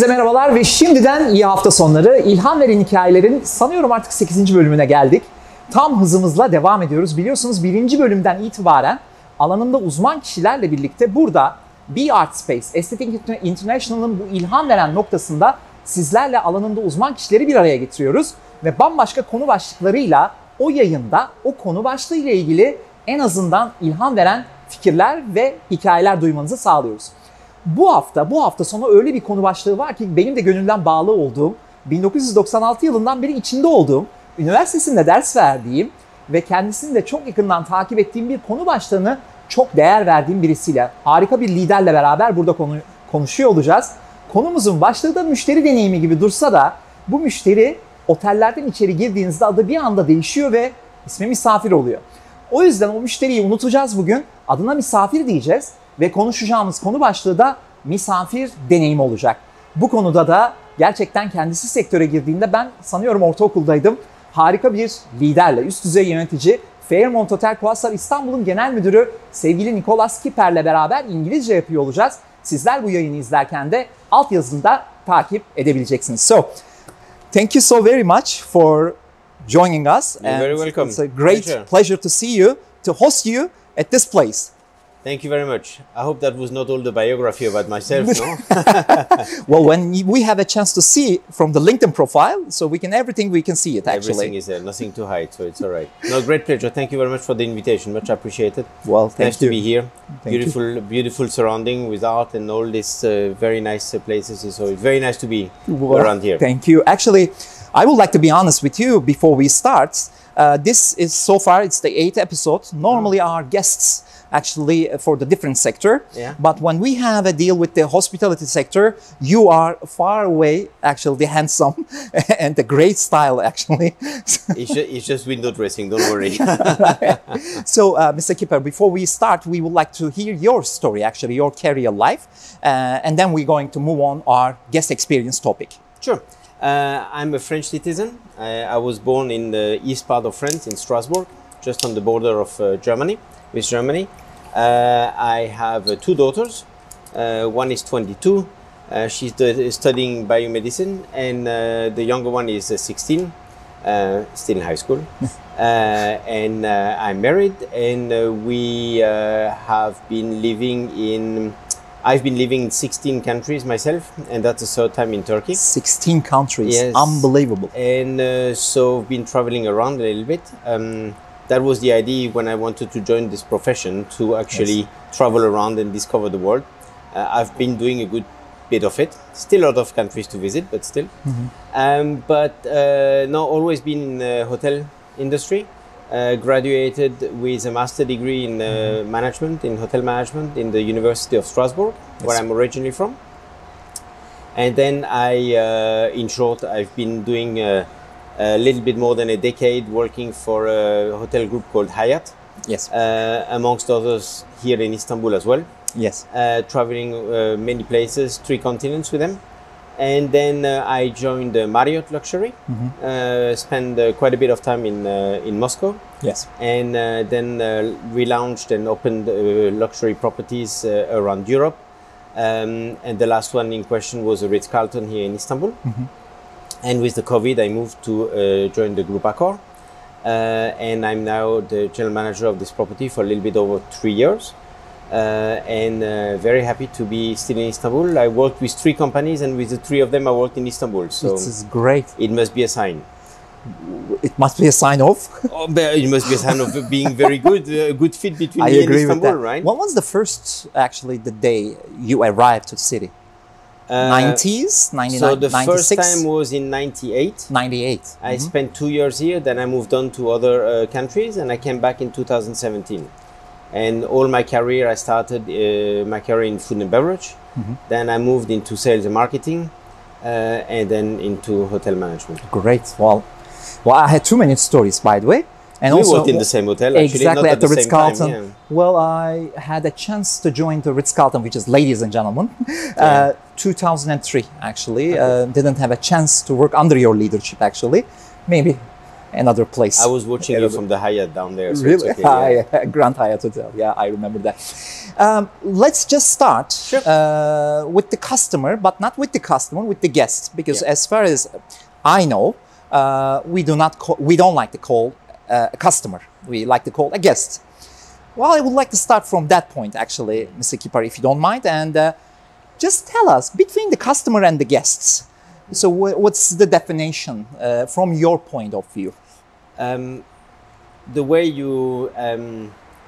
merhabalar ve şimdiden iyi hafta sonları. İlham Veren Hikayelerin sanıyorum artık 8. bölümüne geldik. Tam hızımızla devam ediyoruz. Biliyorsunuz 1. bölümden itibaren alanında uzman kişilerle birlikte burada Be Art Space, Estetik International'ın bu ilham veren noktasında sizlerle alanında uzman kişileri bir araya getiriyoruz. Ve bambaşka konu başlıklarıyla o yayında o konu başlığı ile ilgili en azından ilham veren fikirler ve hikayeler duymanızı sağlıyoruz. Bu hafta sonu öyle bir konu başlığı var ki benim de gönülden bağlı olduğum, 1996 yılından beri içinde olduğum, üniversitesinde ders verdiğim ve kendisini de çok yakından takip ettiğim bir konu başlığını çok değer verdiğim birisiyle, harika bir liderle beraber burada konuşuyor olacağız. Konumuzun başlığı da müşteri deneyimi gibi dursa da bu müşteri otellerden içeri girdiğinizde adı bir anda değişiyor ve ismi misafir oluyor. O yüzden o müşteriyi unutacağız bugün, adına misafir diyeceğiz. Ve konuşacağımız konu başlığı da misafir deneyimi olacak. Bu konuda da gerçekten kendisi sektöre girdiğinde ben sanıyorum ortaokuldaydım. Harika bir liderle, üst düzey yönetici, Fairmont Otel Quasar İstanbul'un genel müdürü sevgili Nicolas Kipper'le beraber İngilizce yapıyor olacağız. Sizler bu yayını izlerken de altyazında takip edebileceksiniz. So, thank you so very much for joining us. You're very welcome. It's a great pleasure to see you, to host you at this place. Thank you very much. I hope that was not all the biography about myself, no? Well, when we have a chance to see from the LinkedIn profile, so everything we can see it actually. Everything is there, nothing to hide, so it's all right. No, great pleasure. Thank you very much for the invitation. Much appreciated. Well, thank nice you. to be here. Thank Beautiful surrounding with art and all these very nice places. So it's very nice to be around here. Thank you. Actually, I would like to be honest with you before we start. This is so far, it's the 8th episode. Normally our guests actually for the different sector. Yeah. But when we have a deal with the hospitality sector, you are far away, actually handsome and the great style actually. It's just window dressing, don't worry. So Mr. Kipper, before we start, we would like to hear your story, actually your career life. And then we're going to move on our guest experience topic. Sure. I'm a French citizen. I was born in the east part of France, in Strasbourg, just on the border of Germany. I have two daughters. One is 22. She's studying biomedicine, and the younger one is 16, still in high school. And I'm married, and I've been living in 16 countries myself, and that's the third time in Turkey. 16 countries, yes. Unbelievable. And so I've been traveling around a little bit. That was the idea when I wanted to join this profession, to actually travel around and discover the world. I've been doing a good bit of it. Still a lot of countries to visit, but still. But now always been in the hotel industry. Graduated with a master degree in management, in hotel management, in the University of Strasbourg, where I'm originally from. And then in short, I've been doing a little bit more than a decade working for a hotel group called Hyatt. Yes. Amongst others here in Istanbul as well. Yes. Traveling many places, 3 continents with them. And then I joined Marriott Luxury, spent quite a bit of time in Moscow. Yes. And then relaunched and opened luxury properties around Europe. And the last one in question was a Ritz-Carlton here in Istanbul. And with the COVID, I moved to join the Group Accor. And I'm now the general manager of this property for a little bit over 3 years. And very happy to be still in Istanbul. I worked with 3 companies, and with the 3 of them I worked in Istanbul. So this is great. It must be a sign. It must be a sign of? It must be a sign of being very good, a good fit between me and Istanbul, right? What was the first, actually, the day you arrived to the city? 90s? 99? So the 96? first time was in 98. 98. I spent 2 years here, then I moved on to other countries, and I came back in 2017. And all my career, I started my career in food and beverage. Then I moved into sales and marketing, and then into hotel management. Great. Well, I had too many stories, by the way. And we also worked in the same hotel, actually, exactly, not at the same Ritz-Carlton. time, yeah. Well, I had a chance to join the Ritz-Carlton, which is, ladies and gentlemen, 2003, actually. Okay. Didn't have a chance to work under your leadership, actually. Maybe another place. I was watching you from the Hyatt down there. So Really? it's okay, yeah. Grand Hyatt Hotel. Yeah, I remember that. Let's just start with the customer, but not with the customer, with the guest. Because as far as I know, we don't like to call a customer. We like to call a guest. Well, I would like to start from that point, actually, Mr. Kipper, if you don't mind, and just tell us between the customer and the guests. So what's the definition from your point of view? The way you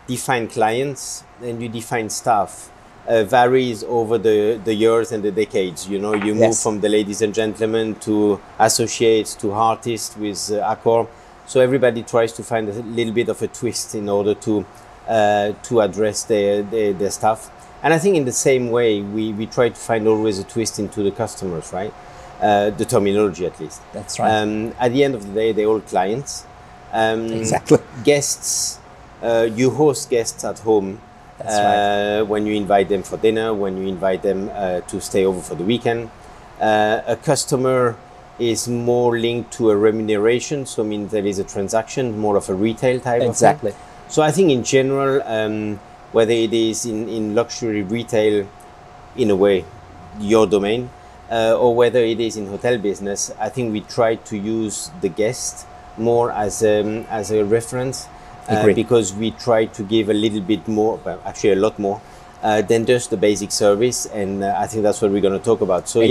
define clients and you define staff varies over the years and the decades. You know, you move from the ladies and gentlemen to associates to artists with accord. So everybody tries to find a little bit of a twist in order to address their staff. And I think in the same way, we try to find always a twist into the customers, right? The terminology, at least. That's right. At the end of the day, they're all clients. Exactly. Guests, you host guests at home. That's right. When you invite them for dinner, when you invite them to stay over for the weekend. A customer is more linked to a remuneration, so it means there is a transaction, more of a retail type of thing. So I think in general, whether it is in luxury retail, in a way, your domain, or whether it is in hotel business, I think we try to use the guest more as a reference because we try to give a little bit more, well, actually a lot more, than just the basic service, and I think that's what we're going to talk about. So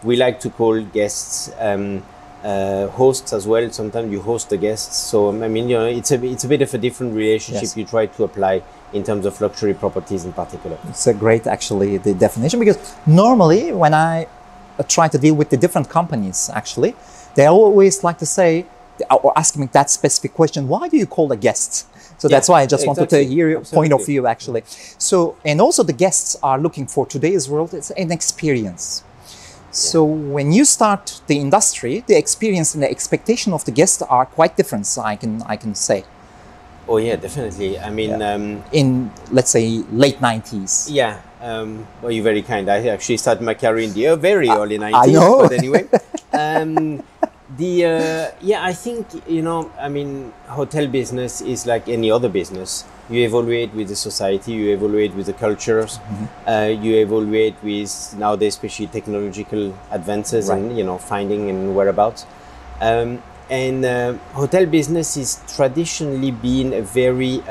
we like to call guests hosts as well. Sometimes you host the guests. So I mean, you know, it's a bit of a different relationship you try to apply in terms of luxury properties in particular. It's a great, actually, the definition, because normally when I try to deal with the different companies, actually, they always like to say, or ask me that specific question, why do you call a guest? So that's why I just wanted to hear your point of view, actually. So, and also the guests are looking for today's world, it's an experience. So when you start the industry, the experience and the expectation of the guests are quite different, so I can say. Oh yeah, definitely. I mean, in, let's say, late 90s. Yeah. Well, you're very kind. I actually started my career in the very early 90s. I know. But anyway, I think, you know, I mean, hotel business is like any other business. You evaluate with the society, you evaluate with the cultures, you evaluate with nowadays, especially technological advances and, you know, finding and whereabouts. And hotel business is traditionally been a very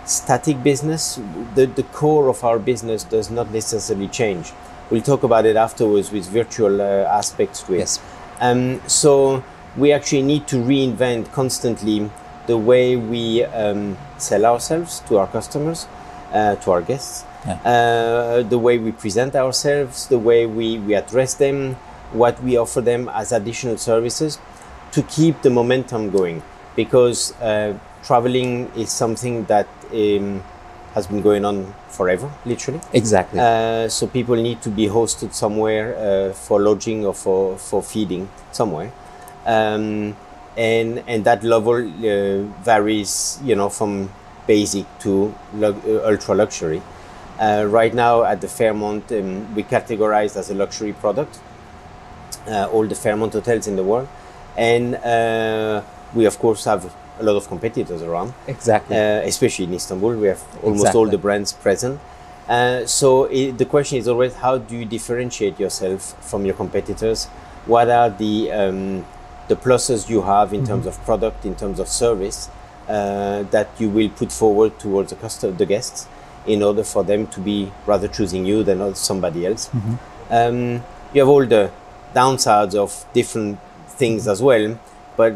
static business. The core of our business does not necessarily change. We'll talk about it afterwards with virtual aspects to it. Yes. So we actually need to reinvent constantly the way we sell ourselves to our customers, to our guests, the way we present ourselves, the way we address them, what we offer them as additional services, to keep the momentum going, because traveling is something that has been going on forever, literally. Exactly. So people need to be hosted somewhere for lodging or for feeding somewhere, and that level varies, you know, from basic to ultra luxury. Right now at the Fairmont, we categorized as a luxury product all the Fairmont hotels in the world. And we, of course, have a lot of competitors around. Exactly. Especially in Istanbul, we have almost all the brands present. So the question is always, how do you differentiate yourself from your competitors? What are the pluses you have in terms of product, in terms of service, that you will put forward towards the guests in order for them to be rather choosing you than somebody else? You have all the downsides of different things as well, but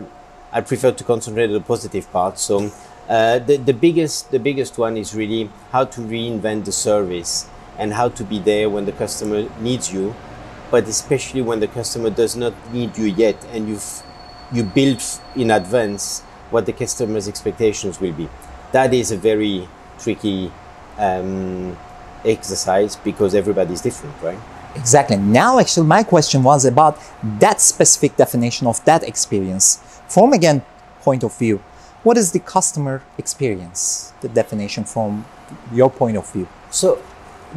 I prefer to concentrate on the positive part. So the biggest one is really how to reinvent the service and how to be there when the customer needs you, but especially when the customer does not need you yet, and you build in advance what the customer's expectations will be. That is a very tricky exercise because everybody's different, right? Exactly. Now, actually, my question was about that specific definition of that experience. From, again, point of view, what is the customer experience, the definition from your point of view? So,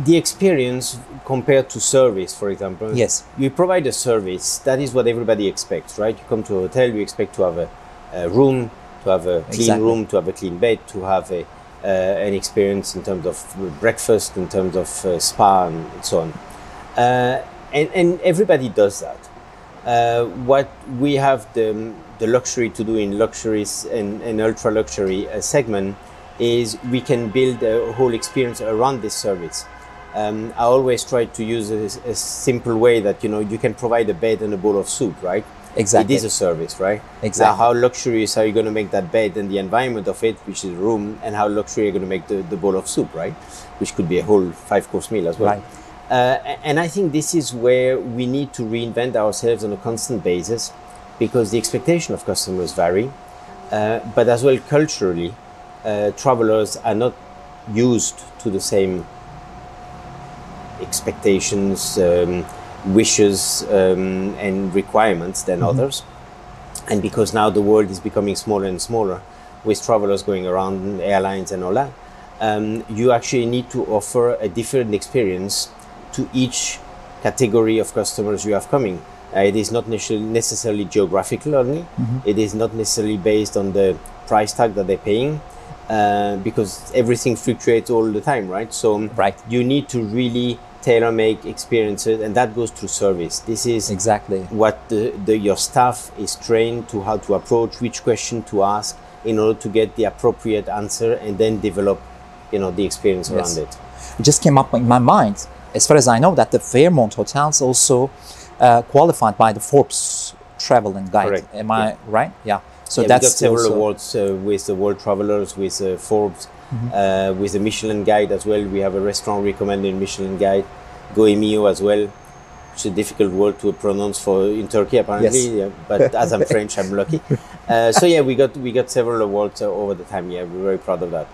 the experience compared to service, for example. Yes. You provide a service, that is what everybody expects, right? You come to a hotel, you expect to have room, to have a clean Exactly. room, to have a clean bed, to have an experience in terms of breakfast, in terms of spa, and so on. And everybody does that. What we have the luxury to do in luxuries and ultra luxury segment is we can build a whole experience around this service. I always try to use a simple way that you can provide a bed and a bowl of soup, right? Exactly. It is a service, right? Exactly. Now, how luxurious are you going to make that bed and the environment of it, which is a room, and how luxury are you going to make the bowl of soup, right? Which could be a whole 5-course meal as well. Right. And I think this is where we need to reinvent ourselves on a constant basis, because the expectation of customers vary, but as well culturally, travelers are not used to the same expectations, wishes, and requirements than others. And because now the world is becoming smaller and smaller, with travelers going around, airlines and all that, you actually need to offer a different experience to each category of customers you have coming. It is not necessarily geographical only. It is not necessarily based on the price tag that they're paying, because everything fluctuates all the time, right? So Right. you need to really tailor-make experiences, and that goes through service. This is Exactly. what your staff is trained to, how to approach, which question to ask in order to get the appropriate answer, and then develop the experience around it. It just came up in my mind, as far as I know, that the Fairmont hotels also qualified by the Forbes Travel and Guide. Correct. Am I right? Yeah. So We that's got several also awards with the World Travelers, with Forbes, with the Michelin Guide as well. We have a restaurant recommended in Michelin Guide, Goemio as well. It's a difficult word to pronounce in Turkey apparently, Yes. yeah, but as I'm French, I'm lucky. So yeah, we got several awards over the time. Yeah, we're very proud of that.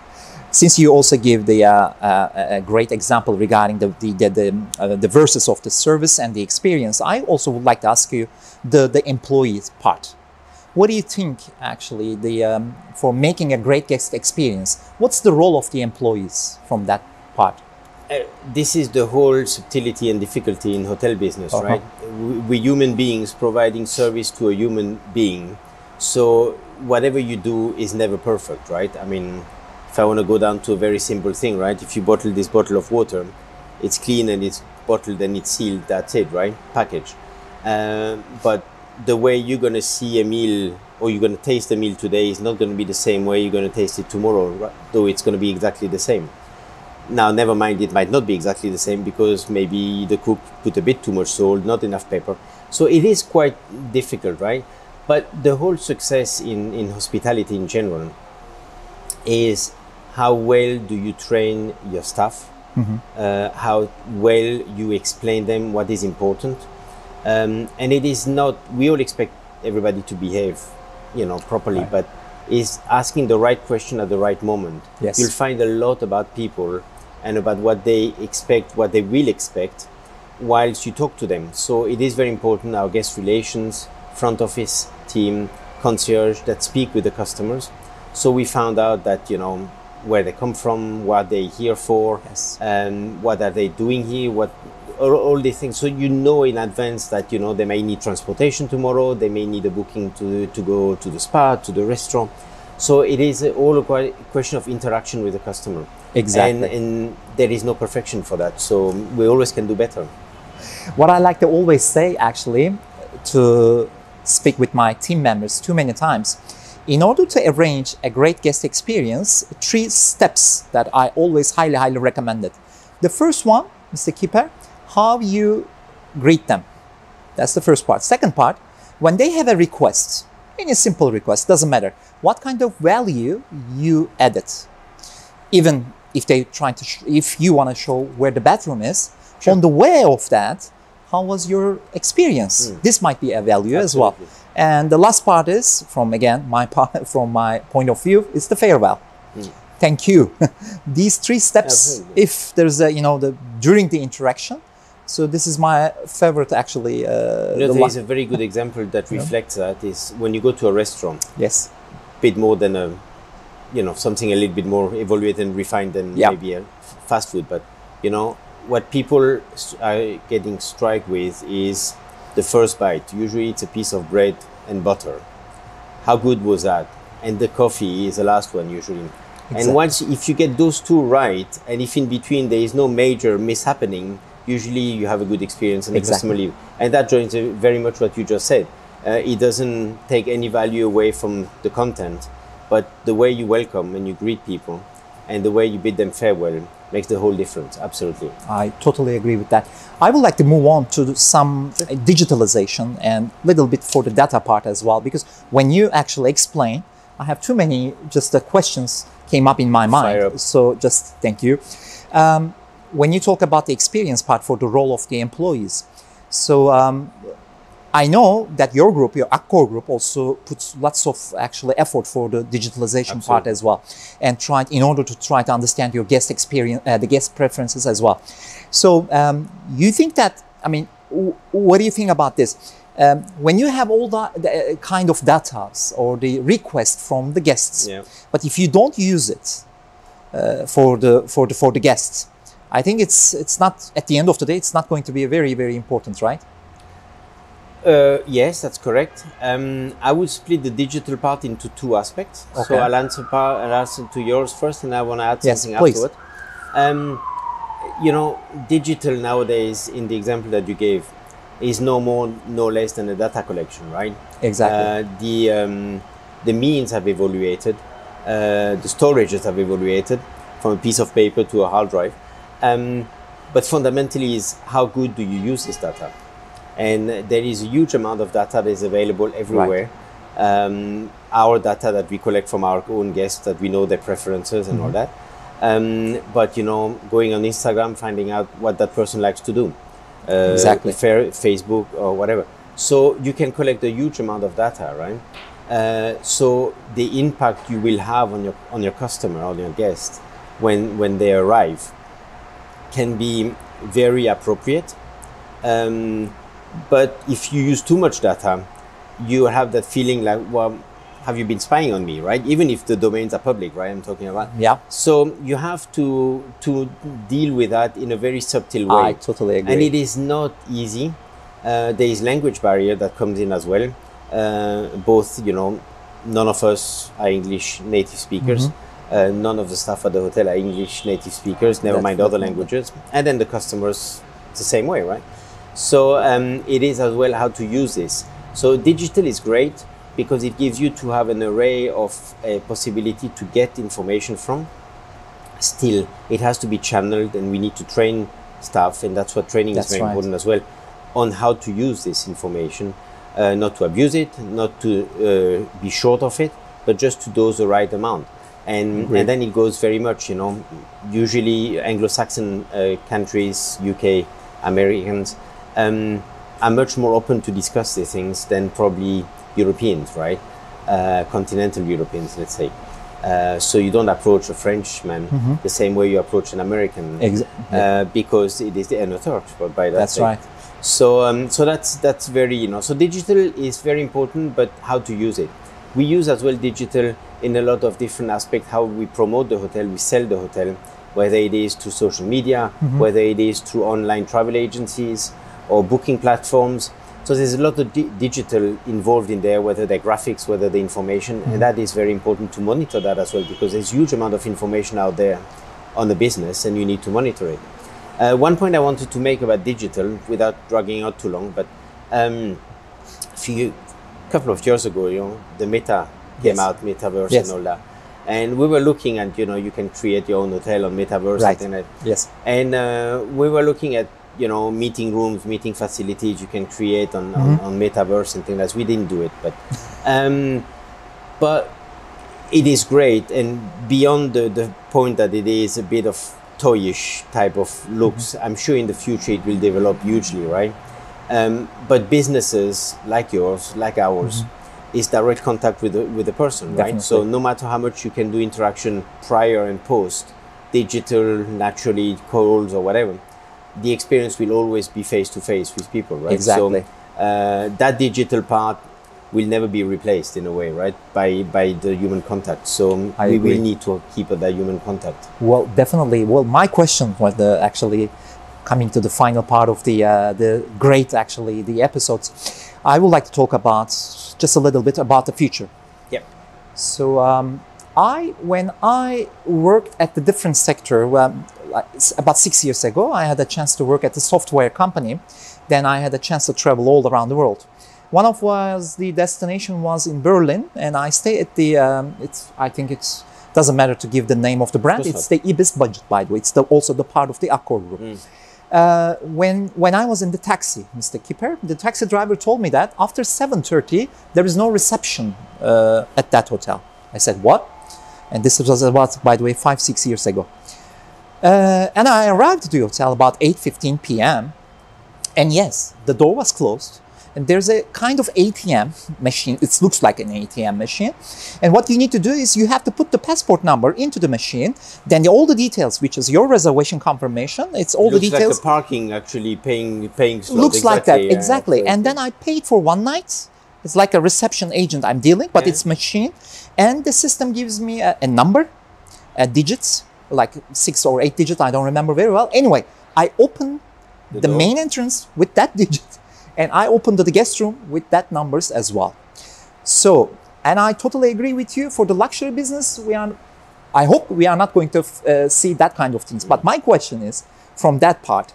Since you also give the a great example regarding the verses of the service and the experience, I also would like to ask you the employees part. What do you think actually for making a great guest experience? What's the role of the employees from that part? This is the whole subtlety and difficulty in hotel business, right? We human beings providing service to a human being. So whatever you do is never perfect, right? I mean, if I want to go down to a very simple thing, right? If you bottle this bottle of water, it's clean and it's bottled and it's sealed, that's it, right? Package. But the way you're going to see a meal or you're going to taste a meal today is not going to be the same way you're going to taste it tomorrow, right? Though it's going to be exactly the same. Now, never mind, it might not be exactly the same because maybe the cook put a bit too much salt, not enough pepper. So it is quite difficult, right? But the whole success in hospitality in general is how well do you train your staff, how well you explain them what is important. And it is not, we all expect everybody to behave, properly, Right. but is asking the right question at the right moment. Yes. You'll find a lot about people and about what they expect, what they will expect, whilst you talk to them. So it is very important, our guest relations, front office team, concierge that speak with the customers. So we found out that, where they come from, what they're here for, Yes. and what are they doing here, all these things. So in advance that, they may need transportation tomorrow, they may need a booking to go to the spa, to the restaurant. So it is all a question of interaction with the customer. Exactly. And there is no perfection for that. So we always can do better. What I like to always say, actually, to speak with my team members too many times, in order to arrange a great guest experience, 3 steps that I always highly, highly recommend it. The first one, Mr. Kipper, how you greet them. That's the first part. Second part, when they have a request, any simple request, doesn't matter, what kind of value you added. Even if they if you want to show where the bathroom is, Sure. on the way of that, how was your experience? This might be a value as well. Absolutely. And the last part is, from my point of view, is the farewell. Thank you. These 3 steps, Absolutely. if there's during the interaction. So this is my favorite, actually. There is a very good example that reflects that is when you go to a restaurant, Yes. bit more than something a little bit more evaluated and refined than Yeah. maybe a fast food. But, what people are getting struck with is the first bite. Usually it's a piece of bread and butter. how good was that? And the coffee is the last one usually. Exactly. And once, if you get those two right, and if in between there is no major mishappening, usually you have a good experience and the Exactly. customer leave. And that joins very much what you just said. It doesn't take any value away from the content, but the way you welcome and you greet people and the way you bid them farewell makes the whole difference. Absolutely. I totally agree with that. I would like to move on to some digitalization and a little bit for the data part as well, because when you actually explain, I have too many questions came up in my mind. Fire up. So just thank you. When you talk about the experience part for the role of the employees, so I know that your group, your Accor group, also puts lots of actually effort for the digitalization Absolutely. part as well, and in order to try to understand your guest experience, the guest preferences as well. So you think that, I mean, what do you think about this? When you have all the kind of data or the request from the guests, Yeah. but if you don't use it for the guests, I think it's not, at the end of the day, it's not going to be very, very important, right? Yes, that's correct. I would split the digital part into two aspects. Okay. So I'll answer to yours first, and I want to add Yes, something please. afterward. You know, digital nowadays, in the example that you gave, is no more, no less than a data collection, right? Exactly. The means have evaluated, the storages have evaluated from a piece of paper to a hard drive. But fundamentally is how good do you use this data? And there is a huge amount of data that is available everywhere. Right. Our data that we collect from our own guests, that we know their preferences and all that. But, you know, going on Instagram, finding out what that person likes to do. Exactly. Facebook or whatever. So you can collect a huge amount of data, right? So the impact you will have on your customer, on your guest, when they arrive, can be very appropriate. But if you use too much data, you have that feeling like, well, have you been spying on me, right? Even if the domains are public, right? I'm talking about. Yeah. So you have to deal with that in a very subtle way. I totally agree. And it is not easy. There is language barrier that comes in as well. Both, you know, none of us are English native speakers. None of the staff at the hotel are English native speakers, never mind other languages. And then the customers, it's the same way, right? So it is as well how to use this. So digital is great because it gives you to have an array of a possibility to get information from. Still, it has to be channeled, and we need to train staff, and that's what training is very important as well, on how to use this information, not to abuse it, not to be short of it, but just to dose the right amount. And then it goes very much, you know, usually Anglo-Saxon countries, UK, Americans, are much more open to discuss these things than probably Europeans, right? Continental Europeans, let's say. So you don't approach a Frenchman the same way you approach an American, because it is the Turks, but by that. That's right. So so that's very, you know. So digital is very important, but how to use it? We use as well digital in a lot of different aspects. How we promote the hotel, we sell the hotel, whether it is through social media, whether it is through online travel agencies or booking platforms. So there's a lot of digital involved in there, whether they're graphics, whether the information, and that is very important to monitor that as well, because there's a huge amount of information out there on the business and you need to monitor it. One point I wanted to make about digital, without dragging out too long, but a couple of years ago, you know, the Meta came out, Metaverse and all that. And we were looking at, you know, you can create your own hotel on Metaverse. Right. And that. Yes. And we were looking at, you know, meeting rooms, meeting facilities you can create on Metaverse and things like that. We didn't do it, but it is great. And beyond the point that it is a bit of toyish type of looks, I'm sure in the future it will develop hugely, right? But businesses like yours, like ours, is direct contact with the person, right? Definitely. So no matter how much you can do interaction prior and post, digital, naturally, calls or whatever, the experience will always be face-to-face with people, right? Exactly. So that digital part will never be replaced in a way, right? By the human contact. So we will need to keep that human contact. Well, definitely. Well, my question was actually coming to the final part of the episodes. I would like to talk about just a little bit about the future. So when I worked at the different sector, about 6 years ago, I had a chance to work at a software company. Then I had a chance to travel all around the world. One of the destination was in Berlin, and I stay at the. I think it doesn't matter to give the name of the brand. It's the Ibis budget, by the way. It's also the part of the Accor group. When I was in the taxi, Mr. Kipper, the taxi driver told me that after 7:30 there is no reception at that hotel. I said, what? And this was about, by the way, 5-6 years ago. And I arrived at the hotel about 8:15 p.m. And yes, the door was closed. And there's a kind of ATM machine. It looks like an ATM machine. And what you need to do is you have to put the passport number into the machine. Then all the details, which is your reservation confirmation. It's all the details. Looks like the parking, actually paying slot. Looks like that, exactly. And then I paid for one night. It's like a reception agent I'm dealing, but it's machine. And the system gives me a number, digits, like 6 or 8 digits. I don't remember very well. Anyway, I open the main entrance with that digit. And I opened the guest room with that numbers as well. So, and I totally agree with you. For the luxury business, I hope we are not going to see that kind of things. But my question is, from that part,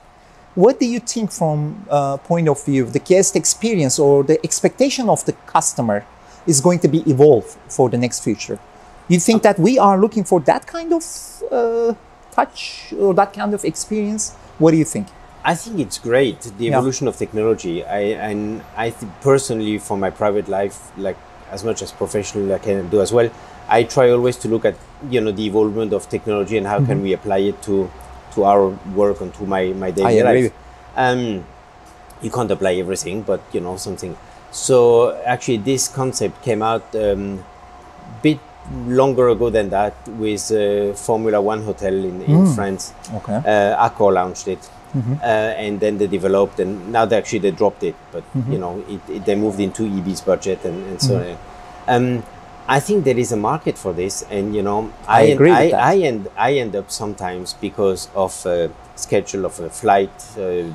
what do you think from point of view, the guest experience or the expectation of the customer is going to be evolved for the next future? You think that we are looking for that kind of touch or that kind of experience? What do you think? I think it's great, the evolution of technology. I think personally, for my private life, like as much as professional I can do as well, I try always to look at the evolvement of technology and how can we apply it to our work and to my daily life. You can't apply everything, but something. So actually, this concept came out a bit longer ago than that with Formula One hotel in France. Okay. Accor launched it. And then they developed, and now they dropped it, but they moved into EB's budget and so on. I think there is a market for this, and I agree with that. I end up sometimes because of a schedule of a flight,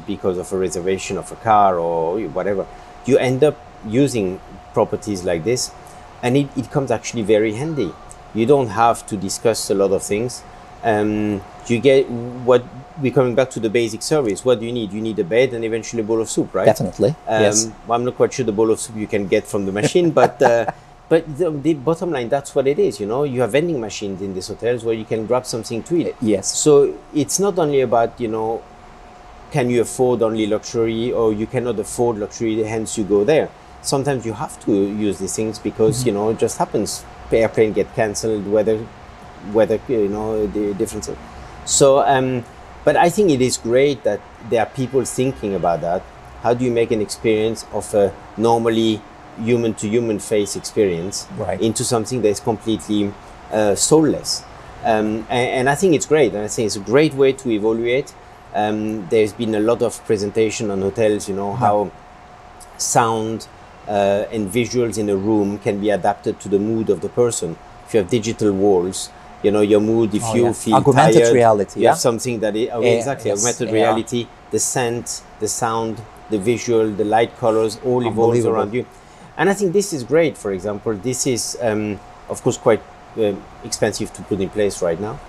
because of a reservation of a car or whatever. You end up using properties like this, and it comes actually very handy. You don't have to discuss a lot of things. You get what we're coming back to the basic service. What do you need? You need a bed and eventually a bowl of soup, right? Definitely. Yes. Well, I'm not quite sure the bowl of soup you can get from the machine, but the bottom line, that's what it is. You have vending machines in these hotels where you can grab something to eat. Yes. So it's not only about can you afford only luxury or you cannot afford luxury, hence you go there. Sometimes you have to use these things because it just happens. Airplane get cancelled, weather, the differences. So, but I think it is great that there are people thinking about that. How do you make an experience of a normally human-to-human face experience into something that is completely soulless? And I think it's great. And I think it's a great way to evaluate. There's been a lot of presentation on hotels, how sound and visuals in a room can be adapted to the mood of the person. If you have digital walls, your mood, if you feel augmented tired, reality, you have something that is, augmented reality, the scent, the sound, the visual, the light colors, all evolves around you. And I think this is great. For example, this is, of course, quite expensive to put in place right now,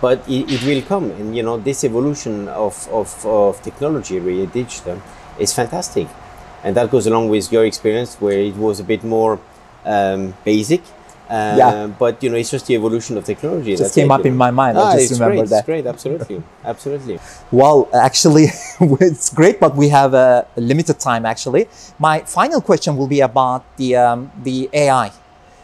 but it will come. And, this evolution of technology, really digital, is fantastic. And that goes along with your experience where it was a bit more basic. But it's just the evolution of technology. Just came up in my mind. I just remember that. It's great, absolutely, absolutely. Well, actually, it's great, but we have a limited time. Actually, my final question will be about the AI.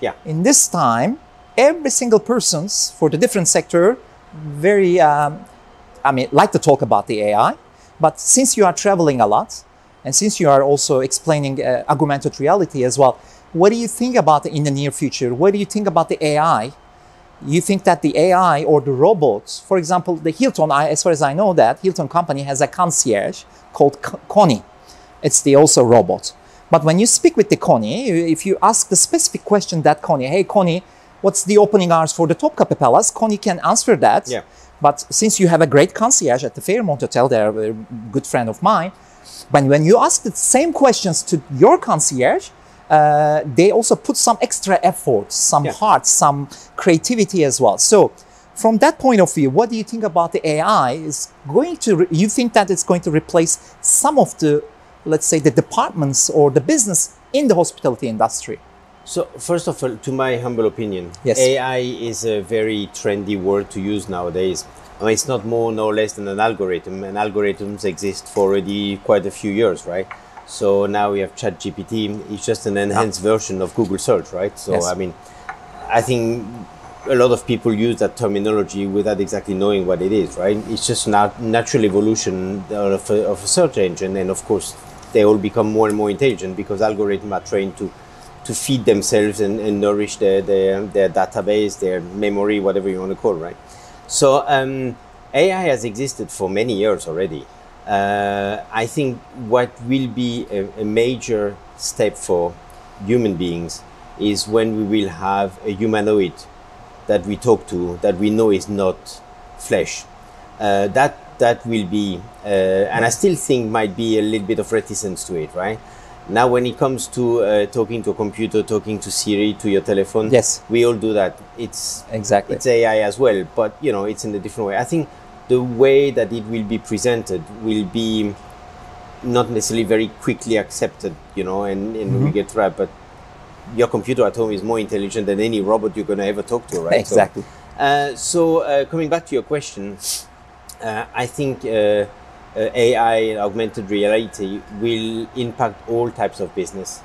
Yeah. In this time, every single person's for the different sector, very like to talk about the AI. But since you are traveling a lot, and since you are also explaining augmented reality as well. What do you think about in the near future? What do you think about the AI? You think that the AI or the robots, for example, the Hilton, as far as I know that, Hilton company has a concierge called Connie. It's the also robot. But when you speak with the Connie, if you ask the specific question that Connie, hey Connie, what's the opening hours for the Topkapi Palace? Connie can answer that. Yeah. But since you have a great concierge at the Fairmont Hotel, they're a good friend of mine, when you ask the same questions to your concierge, they also put some extra effort, some heart, some creativity as well. So from that point of view, what do you think about the AI is going to, you think that it's going to replace some of the, let's say, the departments or the business in the hospitality industry? So first of all, to my humble opinion, Yes. AI is a very trendy word to use nowadays. I mean, it's not more nor less than an algorithm, and algorithms exist for already quite a few years, right? So now we have ChatGPT. It's just an enhanced version of Google search, right? So Yes. I mean, I think a lot of people use that terminology without exactly knowing what it is, right? It's just a natural evolution of a search engine, and of course, they all become more and more intelligent because algorithms are trained to feed themselves and nourish their database, their memory, whatever you want to call, right? So AI has existed for many years already. I think what will be a major step for human beings is when we will have a humanoid that we talk to, that we know is not flesh. That will be, and I still think might be a little bit of reticence to it, right? Now, when it comes to talking to a computer, talking to Siri, to your telephone, Yes. we all do that. It's AI as well, but you know, it's in a different way. I think the way that it will be presented will be not necessarily very quickly accepted, you know, and we get trapped. But your computer at home is more intelligent than any robot you're going to ever talk to, right? Exactly. So coming back to your question, I think AI, augmented reality, will impact all types of business,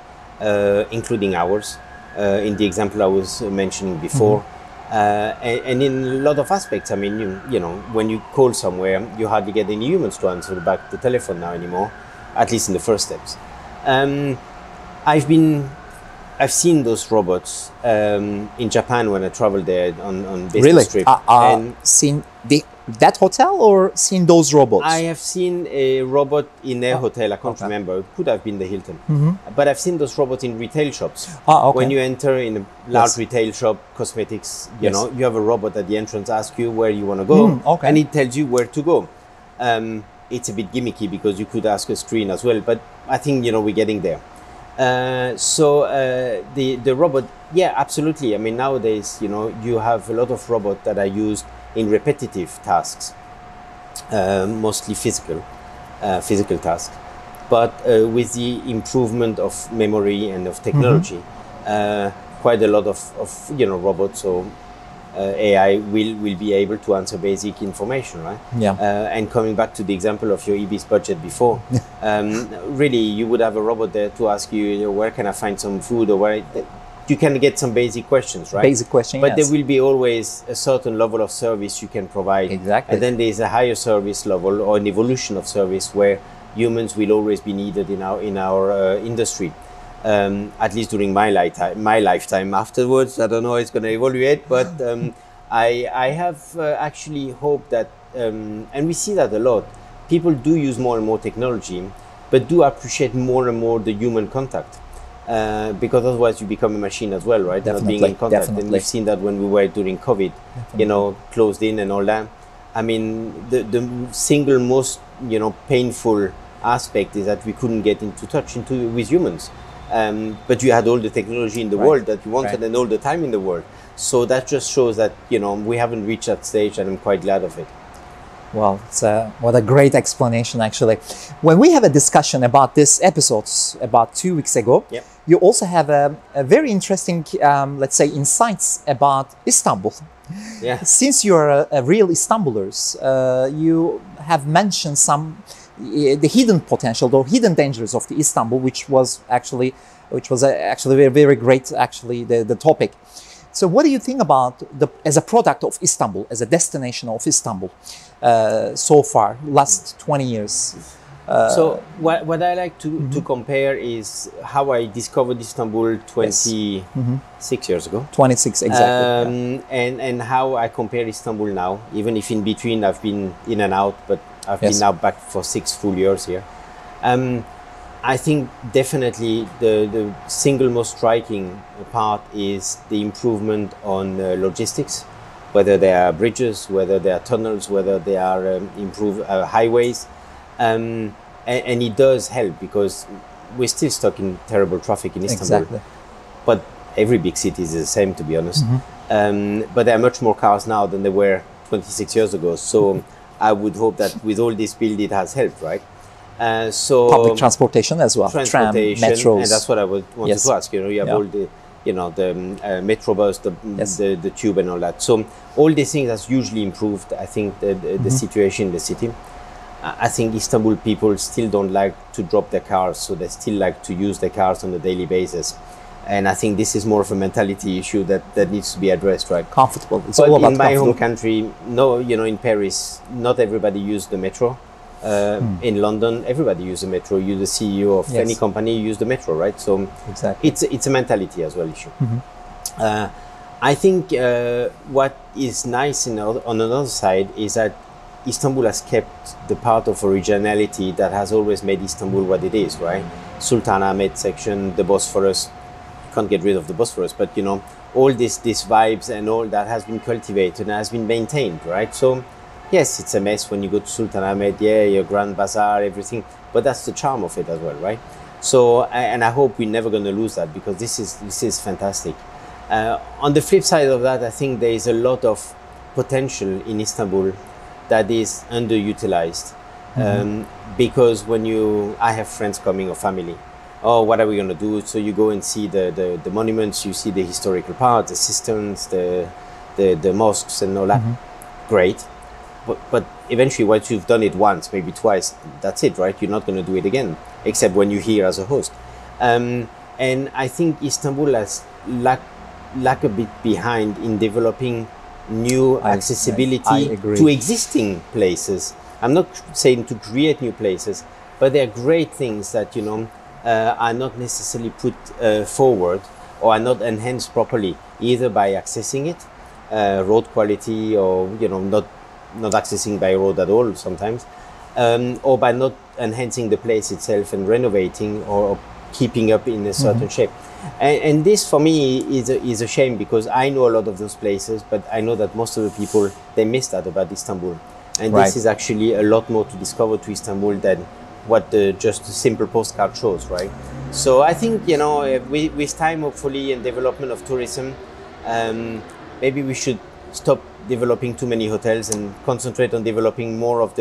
including ours, in the example I was mentioning before. And in a lot of aspects, I mean, you know, when you call somewhere, you hardly get any humans to answer back the telephone now anymore, at least in the first steps. I've seen those robots in Japan when I traveled there on business trip. And seen that hotel or seen those robots? I have seen a robot in a hotel. I can't remember. It could have been the Hilton. But I've seen those robots in retail shops. When you enter in a large retail shop, cosmetics, you know, you have a robot at the entrance ask you where you want to go, and it tells you where to go. It's a bit gimmicky because you could ask a screen as well, but I think, you know, we're getting there. So the robot, yeah, absolutely. I mean, nowadays, you know, you have a lot of robots that are used in repetitive tasks, mostly physical tasks. But with the improvement of memory and of technology, quite a lot of you know, robots or AI will be able to answer basic information, right? Yeah. And coming back to the example of your Ibis budget before, really, you would have a robot there to ask you, where can I find some food, or where you can get some basic questions, right? Basic question, but there will be always a certain level of service you can provide. Exactly. And then there's a higher service level or an evolution of service where humans will always be needed in our industry. At least during my lifetime. Afterwards, I don't know how it's going to evaluate, but I have actually hoped that, and we see that a lot, people do use more and more technology, but do appreciate more and more the human contact. Because otherwise you become a machine as well, right? Definitely, Not being in contact. definitely. And we've seen that when we were during COVID, you know, closed in and all that. I mean, the single most, you know, painful aspect is that we couldn't get into touch with humans. But you had all the technology in the world that you wanted and all the time in the world. So that just shows that, you know, we haven't reached that stage, and I'm quite glad of it. Well, what a great explanation, actually. When we have a discussion about this episodes about 2 weeks ago, you also have a very interesting, let's say, insights about Istanbul. Yeah. Since you're a real Istanbulers, you have mentioned some the hidden potential or hidden dangers of the Istanbul, which was actually very, very great, actually, the topic. So what do you think about as a product of Istanbul, as a destination of Istanbul, so far, last 20 years? So what I like to compare is how I discovered Istanbul 26 years ago. 26, exactly. And how I compare Istanbul now, even if in between I've been in and out, but I've been now back for 6 full years here. I think definitely the single most striking part is the improvement on logistics, whether they are bridges, whether they are tunnels, whether they are improved highways. And it does help because we're still stuck in terrible traffic in Istanbul. Exactly. But every big city is the same, to be honest. But there are much more cars now than there were 26 years ago. So I would hope that with all this build, it has helped, right? So Public transportation as well. Transportation, tram, metros. and that's what I wanted to ask. You know, you have all the, you know, the metro bus, the tube, and all that. So all these things has hugely improved, I think, the situation in the city. I think Istanbul people still don't like to drop their cars, so they still like to use their cars on a daily basis. And I think this is more of a mentality issue that needs to be addressed, right? Comfortable. It's but all about in my home comfortable. country, no, you know, in Paris, not everybody used the metro. In London, everybody uses the metro. You, the CEO of any company, use the metro, right? So exactly. it's a mentality as well issue. I think what is nice on another side is that Istanbul has kept the part of originality that has always made Istanbul what it is, right? Sultanahmet section, the Bosphorus. You can't get rid of the Bosphorus, but you know, all these vibes and all that has been cultivated and has been maintained, right? So yes, it's a mess when you go to Sultanahmet, your Grand Bazaar, everything, but that's the charm of it as well, right? So, and I hope we're never going to lose that, because this is fantastic. On the flip side of that, I think there is a lot of potential in Istanbul that is underutilized. Because I have friends coming or family, oh, what are we going to do? So you go and see the monuments, you see the historical part, the cisterns, the mosques and all that. Great. But eventually, once you've done it once, maybe twice, that's it, right? You're not going to do it again, except when you're here as a host. And I think Istanbul has lack a bit behind in developing new accessibility to existing places. I'm not saying to create new places, but there are great things that, you know, are not necessarily put forward or are not enhanced properly, either by accessing it, road quality, or, you know, not accessing by road at all sometimes, or by not enhancing the place itself and renovating or keeping up in a certain shape. And this for me is a shame, because I know a lot of those places, but I know that most of the people, they miss that about Istanbul. And this is actually a lot more to discover to Istanbul than what just a simple postcard shows, right? So I think, you know, with time, hopefully, and development of tourism, maybe we should stop developing too many hotels and concentrate on developing more of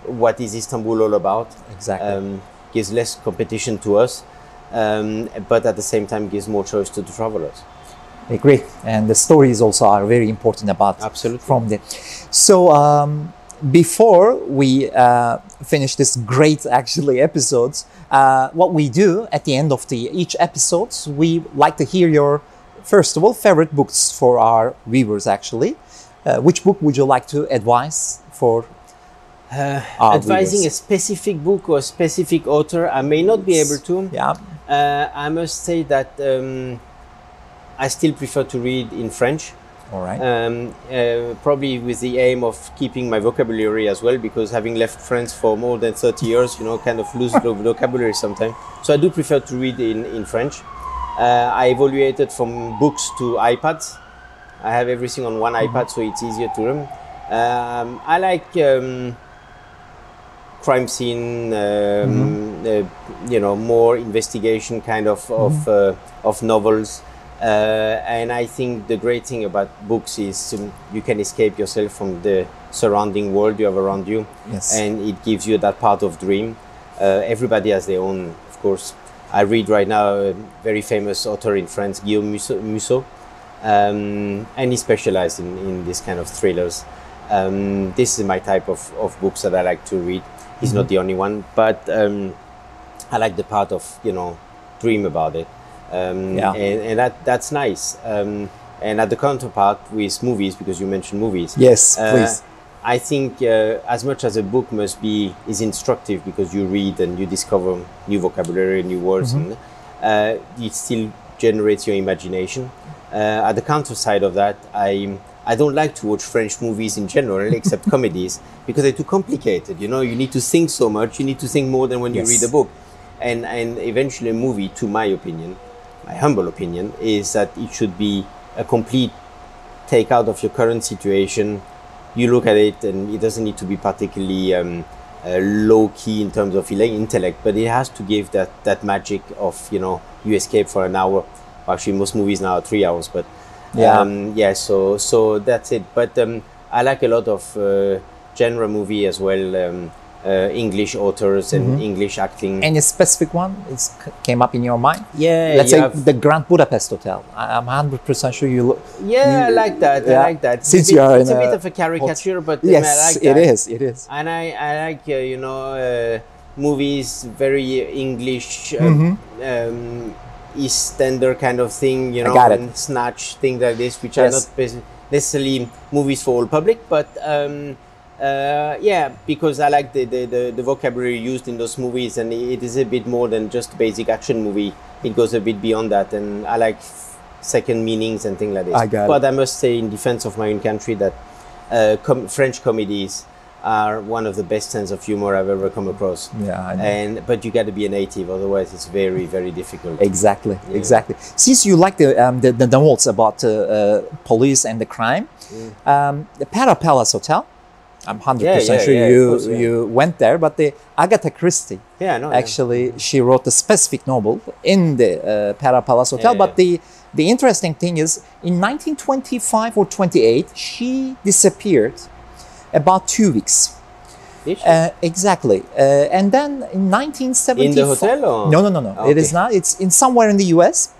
what is Istanbul all about. Exactly. Gives less competition to us, but at the same time gives more choice to the travelers. I agree. And the stories also are very important about from there. So before we finish this great episodes, what we do at the end of each episodes, we like to hear your, first of all, favorite books for our viewers actually. Which book would you like to advise for advising viewers? A specific book or a specific author, I may not be able to. I must say that I still prefer to read in French. All right. Probably with the aim of keeping my vocabulary as well, because having left France for more than 30 years, you know, kind of lose the vocabulary sometimes. So I do prefer to read in French. I evaluated from books to iPads. I have everything on one iPad, so it's easier to read. I like crime scene, you know, more investigation kind of novels. And I think the great thing about books is you can escape yourself from the surrounding world you have around you. Yes. And it gives you that part of dream. Everybody has their own, of course. I read right now a very famous author in France, Guillaume Musso. And he specialized in this kind of thrillers. This is my type of books that I like to read. He's not the only one, but I like the part of, you know, dream about it. And that's nice. And at the counterpart with movies, because you mentioned movies. Yes, please. I think as much as a book is instructive, because you read and you discover new vocabulary, new words, and it still generates your imagination. At the counter side of that, I don't like to watch French movies in general, except comedies, because they're too complicated. You know, you need to think so much. You need to think more than when you read a book. And eventually a movie, to my opinion, my humble opinion, is that it should be a complete take out of your current situation. You look at it and it doesn't need to be particularly low key in terms of intellect, but it has to give that magic of, you know, you escape for an hour. Actually, most movies now are 3 hours, but so that's it. But I like a lot of genre movie as well, English authors and English acting. Any specific one came up in your mind? Yeah, let's say the Grand Budapest Hotel. I'm 100% sure you look. Yeah, I like that. Yeah. I like that. Since It's a bit of a caricature, but yes, I like that. It is. And I like you know, movies very English, EastEnder kind of thing, you know, and Snatch, things like this, which are not necessarily movies for all public, but yeah, because I like the vocabulary used in those movies, and it is a bit more than just a basic action movie. It goes a bit beyond that, and I like second meanings and things like this. But I must say, in defense of my own country, that French comedies are one of the best sense of humor I've ever come across. Yeah, I know. But you got to be a native, otherwise it's very, very difficult. Exactly, exactly. Since you like the novels about police and the crime, the Para Palace Hotel, I'm 100% sure you went there, but the Agatha Christie, actually she wrote a specific novel in the Para Palace Hotel. But the interesting thing is, in 1925 or 28, she disappeared about 2 weeks. Exactly. And then in 1974... In the hotel? Or? No. Okay. It is not. It's in somewhere in the US.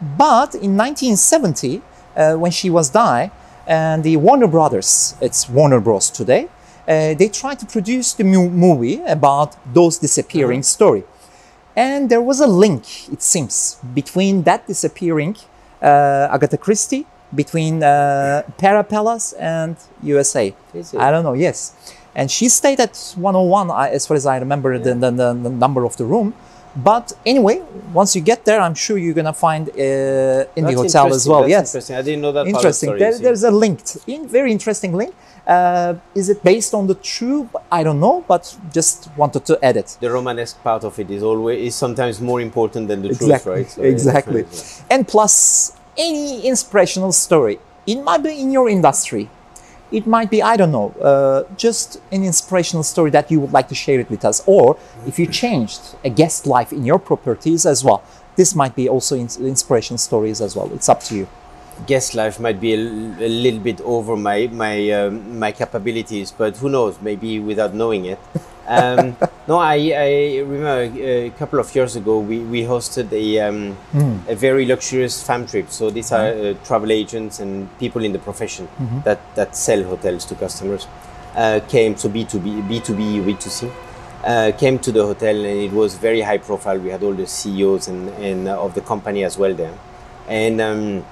But in 1970, when she was dying, and the Warner Brothers, it's Warner Bros. Today, they tried to produce the movie about those disappearing story. And there was a link, it seems, between that disappearing Agatha Christie, between Para Palace and USA. I don't know, yes. And she stayed at 101, as far as I remember, the number of the room. But anyway, once you get there, I'm sure you're going to find in the hotel as well. That's interesting. I didn't know that interesting. Part of the story, there's a link, very interesting link. Is it based on the true? I don't know, but just wanted to add it. The Romanesque part of it is sometimes more important than the truth, right? So exactly. And plus, any inspirational story, it might be in your industry. It might be, I don't know, just an inspirational story that you would like to share it with us. Or if you changed a guest life in your properties as well, this might be also inspirational stories as well. It's up to you. Guest life might be a little bit over my capabilities, but who knows, maybe without knowing it. No, I remember a couple of years ago we hosted a very luxurious fam trip. So these are travel agents and people in the profession that sell hotels to customers. Came to B2B, B2C, came to the hotel, and it was very high profile. We had all the CEOs and of the company as well there, and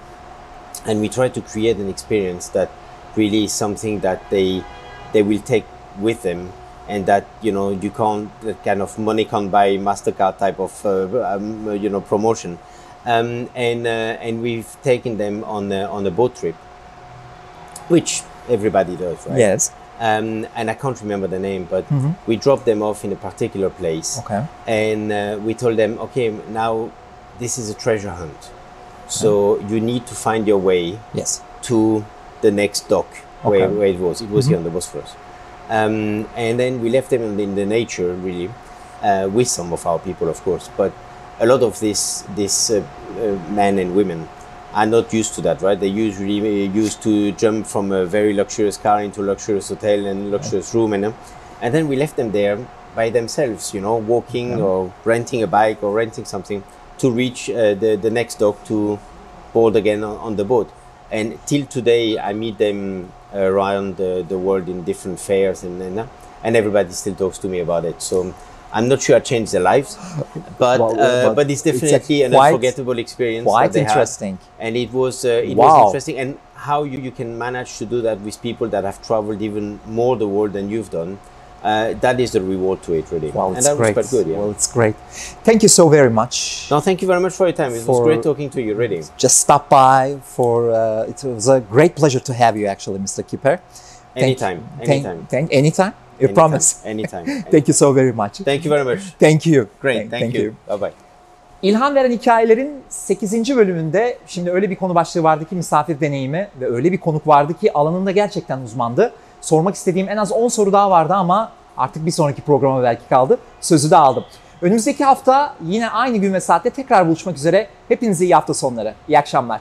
we tried to create an experience that really is something that they will take with them. And that, you know, you can't, that kind of money can't buy MasterCard type of, you know, promotion. And we've taken them on a boat trip, which everybody does, right? Yes. And I can't remember the name, but we dropped them off in a particular place. Okay. And we told them, okay, now this is a treasure hunt. So you need to find your way to the next dock where it was. It was here on the Bosphorus. And then we left them in the nature, really, with some of our people, of course. But a lot of these men and women are not used to that, right? They usually used to jump from a very luxurious car into a luxurious hotel and luxurious room, and then we left them there by themselves, you know, walking or renting a bike or renting something to reach the next dock to board again on the boat. And till today, I meet them around the world in different fairs, and everybody still talks to me about it. So I'm not sure I changed their lives, but it's definitely an unforgettable experience. Quite interesting. And it was interesting, and how you can manage to do that with people that have traveled even more the world than you've done. That is the reward to it, really. Wow, and that was quite good. Yeah. Well, it's great. Thank you so very much. No, thank you very much for your time. It was great talking to you, really. Just stop by for. It was a great pleasure to have you, actually, Mr. Kipper. Anytime. Anytime. You promise. Anytime. Thank you so very much. Thank you very much. Thank you. Great. Thank you. Bye bye. İlham Veren Hikayelerin 8. bölümünde şimdi öyle bir konu başlığı vardı ki misafir deneyimi ve öyle bir konuk vardı ki alanında gerçekten uzmandı. Sormak istediğim en az 10 soru daha vardı ama Artık bir sonraki programa belki kaldı. Sözü de aldım. Önümüzdeki hafta yine aynı gün ve saatte tekrar buluşmak üzere. Hepinize iyi hafta sonları. İyi akşamlar.